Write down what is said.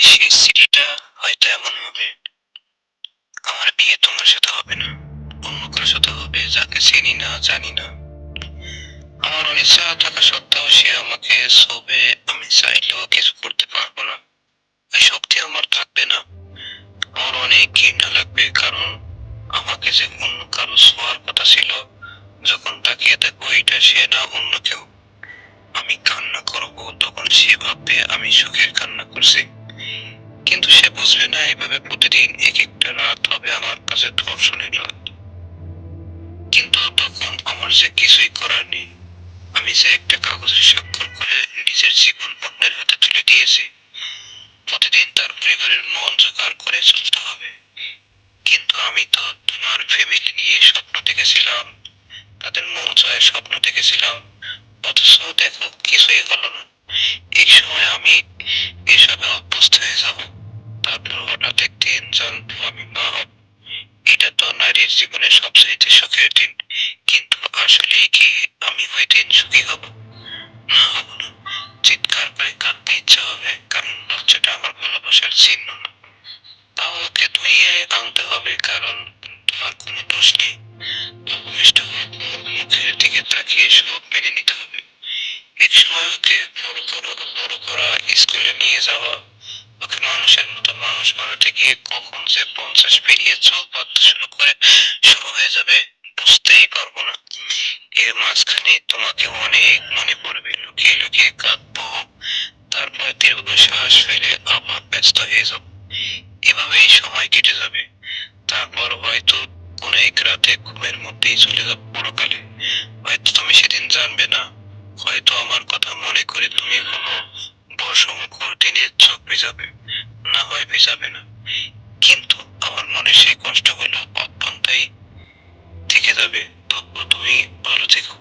সেই স্মৃতিটা হয়তো এমন হবে, আমার বিয়ে তোমার সাথে হবে না, অন্য কারোর সাথে হবে যাকে চিনি না জানি না। আমার অনিচ্ছা থাকা সত্ত্বেও সে আমাকে ছোবে, আমি চাইলেও কিছু করতে পারবো না। ওই শক্তি আমার থাকবে না। আমার অনেক ঘৃণা লাগবে, কারণ আমাকে যে অন্য কারো ছোঁয়ার কথা ছিল, যখন তাকিয়ে দেখবো এটা সে না অন্য কেউ, আমি কান্না করবো, তখন সে ভাববে আমি সুখের কান্না করছি। কিন্তু সে বুঝবে না এভাবে প্রতিদিন এক একটা রাত হবে আমার কাছে ধর্ষণের রাত। কিন্তু তখন আমার যে কিছুই করার নেই। আমি যে একটা কাগজে স্বাক্ষর করে নিজের জীবন অন্যের হাতে তুলে দিয়েছি, প্রতিদিন তার পরিবারের মন জোগাড় করে চলতে হবে। কিন্তু আমি তো তোমার ফ্যামিলি নিয়ে স্বপ্ন দেখেছিলাম, তাদের মন জয়ের স্বপ্ন দেখেছিলাম, অথচ দেখো কিছুই হলো না। এই সময় আমি এসবে অভ্যস্ত হয়ে যাব। তারপর হঠাৎ একদিন জানবো আমি মা হব। এটা তো নারীর জীবনের সবচাইতে সুখের দিন। কিন্তু আসলে কি আমি ওই দিন সুখী হব? না, হব না। চিৎকার করে কাঁদতে ইচ্ছা হবে, কারণ লজ্জাটা আমার ভালোবাসার চিহ্ন না। তাও ওকে ধুইয়ে আনতে হবে, কারণ তোমার কোনো দোষ নেই। মিষ্টি মুখের দিকে তাকিয়ে সব মেনে নিতে হবে। এক সময় ওকে বড় করা, স্কুলে নিয়ে যাওয়া, ওকে মানুষের মতো মানুষ বানাতে গিয়ে কখন যে 50 পেরিয়ে চোখ বাঁধতে শুরু হয়ে যাবে বুঝতেই পারবো না। এর মাঝখানে তোমাকে অনেক মনে পড়বে, লুকিয়ে লুকিয়ে কাঁদবো, তারপর দীর্ঘশ্বাস ফেলে আবার ব্যস্ত হয়ে যাব। এভাবেই সময় কেটে যাবে। তারপর হয়তো কোনো এক রাতে ঘুমের মধ্যেই চলে যাবো পরকালে। হয়তো তুমি সেদিন জানবে না, হয়তো আমার কথা মনে করে তুমি কোনো অসংখ্য দিনের চোখ ভিজাবে, না হয় ভিজাবে না। কিন্তু আমার মনে সেই কষ্ট হলো অভ্যন্তই থেকে যাবে। তবুও তুমি ভালো থেকো।